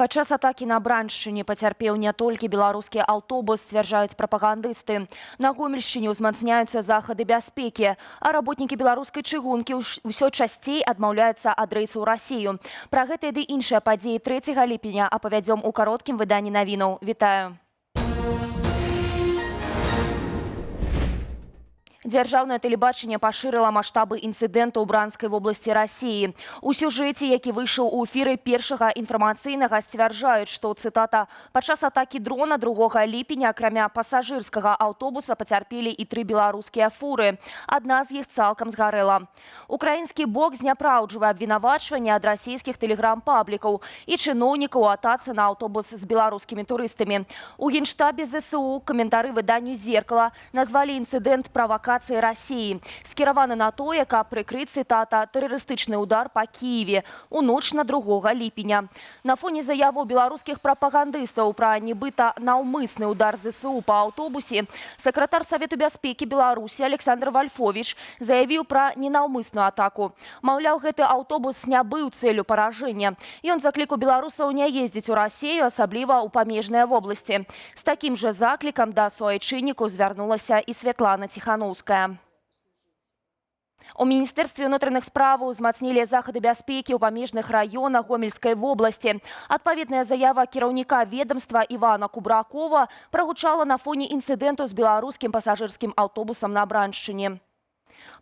Падчас атакі на Браншчыне пацярпеў не толькі беларускі аўтобус, сцвярджаюць прапагандысты. На Гомельшчыне ўзмацняюцца захады бяспекі, а работнікі беларускай чыгункі ўсё часцей адмаўляюцца ад рэйсаў у Расію. Пра гэтыя ды іншыя падзеі 3 ліпеня апавядзём у кароткім выданні навінаў. Вітаю! Дзяржаўнае тэлебачанне пашырыла маштабы інцыдэнту ў Бранскай вобласці Расіі. У сюжэце, які выйшаў у эфіры першага інфармацыйнага, сцвярджаюць, што, цытата, падчас атакі дрона 2 ліпеня, акрамя пасажырскага аўтобуса, пацярпелі і 3 беларускія фуры. Адна з іх цалкам згарэла. Украінскі бок зняпраўджвае абвінавачванне ад расійскіх тэлеграм-паблікаў і чыноўнікаў у атацы на аўтобус з беларускімі турыстамі. У генштабе ЗСУ каментары выданню «Зеркала» назвалі інцыдэнт правакацыяй России, скіраваны на тое, каб прыкрыць, цытата, тэрарыстычны удар па Кіеве у ноч на 2 ліпеня. На фоне заяваў беларускіх прапагандыстаў пра нібыта наўмысны удар ЗСУ па аўтобусе, сакратар Савету бяспекі Беларусі Александр Вальфович заявіў пра ненаўмысную атаку. Маўляў, гэты аўтобус не быў цэлю паражэння. Ён заклікаў беларусаў не ездзіць у Расію, асабліва ў памежныя вобласці. З такім жа заклікам да суайчыннікаў звярнулася і Святлана Ціхановская. У Міністэрстве ўнутраных справаў узмацнілі захады бяспекі ў памежных раёнах Гомельскай вобласці. Адпаведная заява кіраўніка ведомства Івана Кубракова прагучала на фоне інцыдэнту з беларускім пасажырскім аўтобусам на Браншчыне.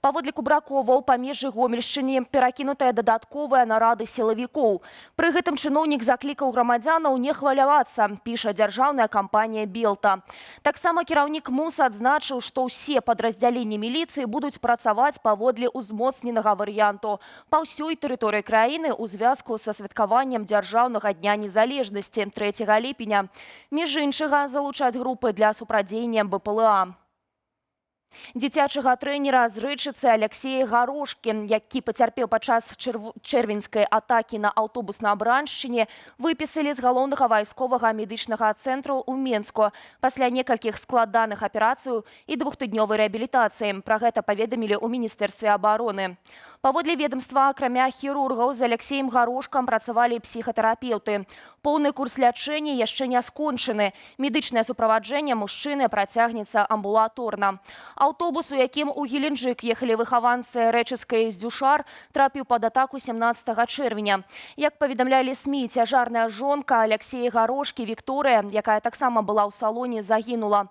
Паводле Кубракова, у памежжы Гомельшчыне перакінутая дадатковая нарады сілавікоў. Пры гэтым чыноўнік заклікаў грамадзянаў не хвалявацца, піша дзяржаўная кампанія «Белта». Таксама кіраўнік МУС адзначыў, што ўсе падраздзяленні міліцыі будуць працаваць паводле ўзмоцненага варыянту па ўсёй тэрыторыі краіны ў звязку са святкаваннем дзяржаўнага дня незалежнасці 3 ліпеня. Між іншага, залучаць групы для супрадзеяння БПЛА. Дзіцячага трэнера з Рэчыцы Алексея Гарошкі, які пацярпеў падчас чэрвеньскай атакі на аўтобус на Браншчыне, выпісалі з галоўнага вайсковага медычнага цэнтру ў Менску пасля некалькіх складаных аперацый і 2-тыднёвай рэабілітацыі. Пра гэта паведамілі ў Міністэрстве абароны. Паводле ведомства, акрамя хірургаў, з Алексеем Гарошкам працавалі псіхатэрапеўты. Поўны курс лячэння яшчэ не скончаны. Медычнае суправаджэнне мужчыны працягнецца амбулаторна. Аўтобус, у якім у Геленджык ехалі выхаванцы Рэчыцкай Здзюшар, трапіў пад атаку 17 чэрвеня. Як паведамлялі СМІ, цяжарная жонка Алексея Гарошкі Вікторыя, якая таксама была ў салоне, загінула.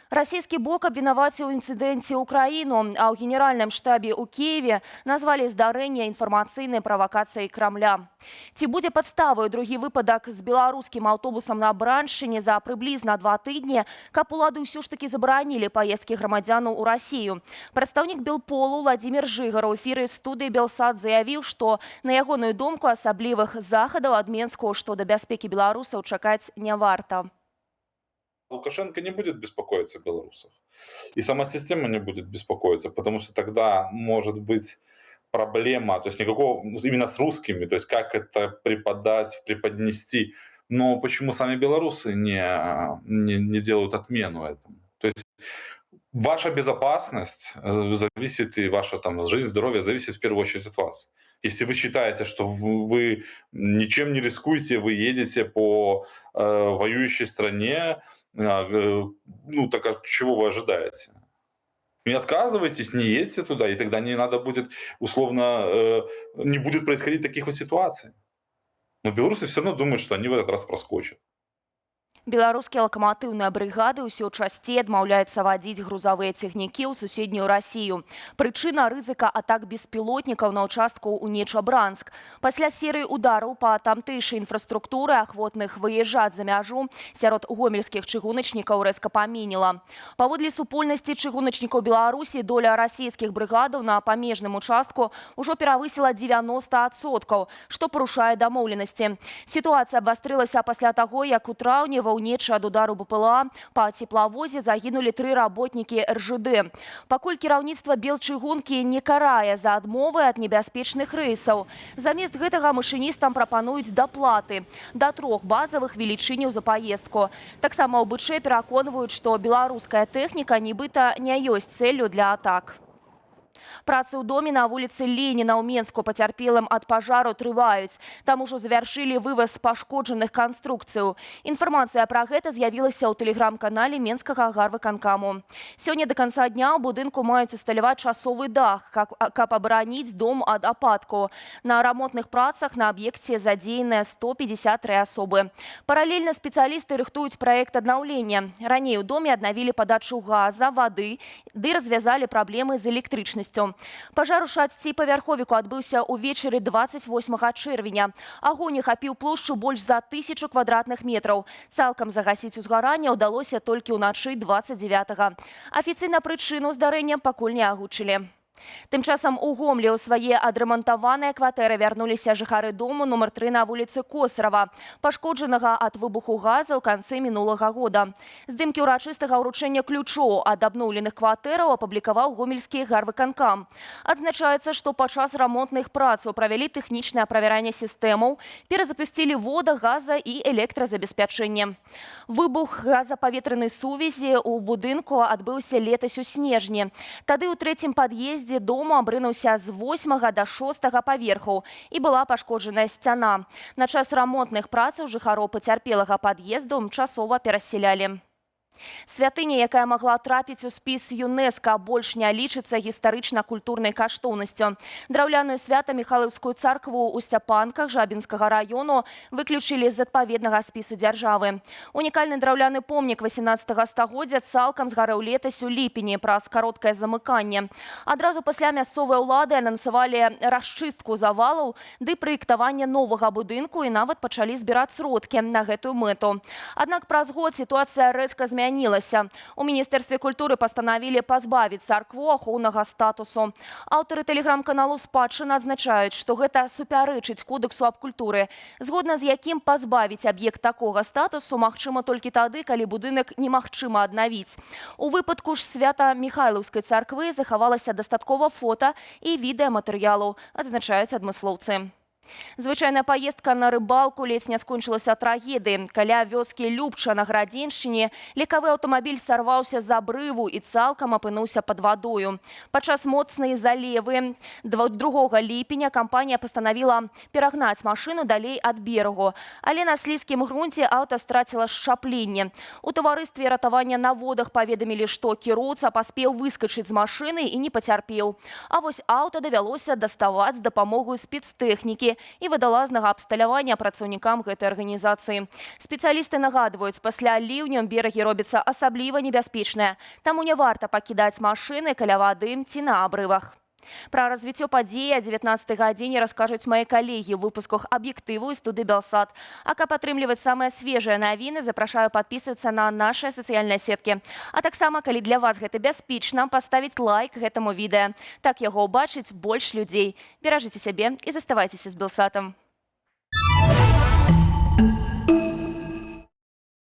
Расійскі бок абвінаваціў у інцыдэнце ўкраіну, а ў генеральным штабе ў Кіеве назвалі здарэнне інфармацыйнай правакацыяй Крамля. Ці будзе падставай другі выпадак з беларускім аўтобусам на Браншчыне за прыблізна 2 тыдні, каб улады ўсё ж такі забаранілі паездкі грамадзянаў у Расію? Прадстаўнік Белполу Владзімір Жыгар у эфіры студыі «Белсад» заявіў, што, на ягоную думку, асаблівых захадаў ад Менску, што да бяспекі беларусаў чакаць не варта. Лукашенко не будет беспокоиться о белорусах. И сама система не будет беспокоиться, потому что тогда может быть проблема, то есть никакого, именно с русскими, то есть как это преподнести. Но почему сами белорусы не делают отмену этому? То есть ваша безопасность зависит, и ваша жизнь, здоровье зависит в первую очередь от вас. Если вы считаете, что вы ничем не рискуете, вы едете по воюющей стране, так а чего вы ожидаете? Не отказывайтесь, не едьте туда, и тогда не надо будет, условно, не будет происходить таких вот ситуаций. Но белорусы все равно думают, что они в этот раз проскочат. Беларускія лакаматыўныя брыгады ўсё часцей адмаўляюцца вадзіць грузавыя цягнікі ў суседнюю Расію. Прычына рызыка атак беспілотнікаў на ўчастку ў Неча-Бранск. Пасля серыі удараў па тамтэйшай інфраструктуры ахвотных выязджаць за мяжу сярод гомельскіх чыгуначнікаў рэзка паменела. Паводле супольнасці чыгуначнікаў Беларусі доля расійскіх брыгадаў на памежным участку ўжо перавысіла 90%, што парушае дамоўленасці. Сітуацыя абвастрылася пасля таго, як у траўні ва ўнечы ад удару БПЛА па цеплавозе загінулі 3 работнікі РЖД. Пакуль кіраўніцтва Белчыгункі не карае за адмовы ад небяспечных рэйсаў. Замест гэтага машыністам прапануюць даплаты да 3 базавых велічыняў за паездку. Таксама ў БЧ пераконваюць, што беларуская тэхніка нібыта не ёсць цэллю для атак. Працы ў доме на вуліцы Леніна ў Менску пацярпелым ад пажару трываюць. Там ужо завяршылі вываз пашкоджаных канструкцыяў. Інфармацыя пра гэта з'явілася ў тэлеграм-канале Менскага гарвыканкаму. Сёння да канца дня ў будынку маюць усталяваць часовы дах, каб абараніць дом ад ападку. На рамонтных працах на аб'екце задзеяныя 153 асобы. Паралельна спецыялісты рыхтуюць праект аднаўлення. Раней у доме аднавілі падачу газа, вады, ды развязалі праблемы з электрычнасцю. Пажар у шасціпавярховіку адбыўся ўвечары 28 чэрвеня. Агонь ахапіў плошчу больш за 1000 квадратных метраў. Цалкам загасіць узгаранне ўдалося толькі ўначы 29-га. Афіцыйна прычыну здарэння пакуль не агучылі. Тым часам у Гомлі ў свае адрамантаваныя кватэры вярнуліся жыхары дому нумар 3 на вуліцы Косарава, пашкоджанага ад выбуху газа ў канцы мінулага года. Здымкі ўрачыстага ўручэння ключоў ад абноўленых кватэраў апублікаваў гомельскі гарвыканкам. Адзначаецца, што падчас рамонтных працаў правялі тэхнічнае правяранне сістэмаў, перазапусцілі вода, газа і электразабеспячэнне. Выбух газапаветранай сувязі ў будынку адбыўся летась у снежні. Тады ў трэцім пад'ездзе дому абрынуўся з 8 до 6 паверхаў і была пашкоджаная сцяна. На час рамонтных працаў жыхароў пацярпелага пад'езду часова перасялялі. Святыня, якая магла трапіць у спіс ЮНЕСКА, больш не лічыцца гістарычна-культурнай каштоўнасцю. Драўляную Свята-Міхайлаўскую царкву ў Сцяпанках Жабінскага раёну выключылі з адпаведнага спісу дзяржавы. Унікальны драўляны помнік 18 стагоддзя цалкам згарэў летась у ліпені праз кароткае замыканне. Адразу пасля мясцовыя ўлады анансавалі расчыстку завалаў ды праектаванне новага будынку і нават пачалі збіраць сродкі на гэтую мэту. Аднак праз год сітуацыя рэзка змянілася. У Міністэрстве культуры пастанавілі пазбавіць царкву ахоўнага статусу. Аўтары тэлеграм-каналу «Спадчына» адзначаюць, што гэта супярэчыць кодэксу аб культуры, згодна з якім пазбавіць аб'ект такога статусу магчыма толькі тады, калі будынак немагчыма аднавіць. У выпадку ж Свята-Міхайлаўскай царквы захавалася дастаткова фота і відэаматэрыялаў, адзначаюць адмыслоўцы. Звычайная паездка на рыбалку ледзь не скончылася трагедыі. Каля вёскі Любча на Градзеншчыне лекавы аўтамабіль сарваўся з абрыву і цалкам апынуўся пад вадою. Падчас моцнай залевы 2 ліпеня кампанія пастанавіла перагнаць машыну далей ад берагу. Але на слізкім грунце аўта страціла шчапленне. У таварыстве ратавання на водах паведамілі, што кіроўца паспеў выскачыць з машыны і не пацярпеў. А вось аўта давялося даставаць з дапамогай спецтэхнікі і вадалазнага абсталявання працаўнікам гэтай арганізацыі. Спецыялісты нагадваюць, пасля ліўняў берагі робяцца асабліва небяспечныя, таму не варта пакідаць машыны каля вады ці на абрывах. Пра развіццё падзеі о 19 гадзіне раскажуць мае калегі ў выпусках «Аб'ектыву» і студыі «Белсат». А каб атрымліваць самыя свежыя навіны, запрашаю падпісвацца на нашыя сацыяльныя сеткі. А таксама, калі для вас гэта бяспечна, паставіць лайк гэтаму відэа. Так яго ўбачыць больш людзей. Беражыце сябе і заставайцеся з «Белсатам».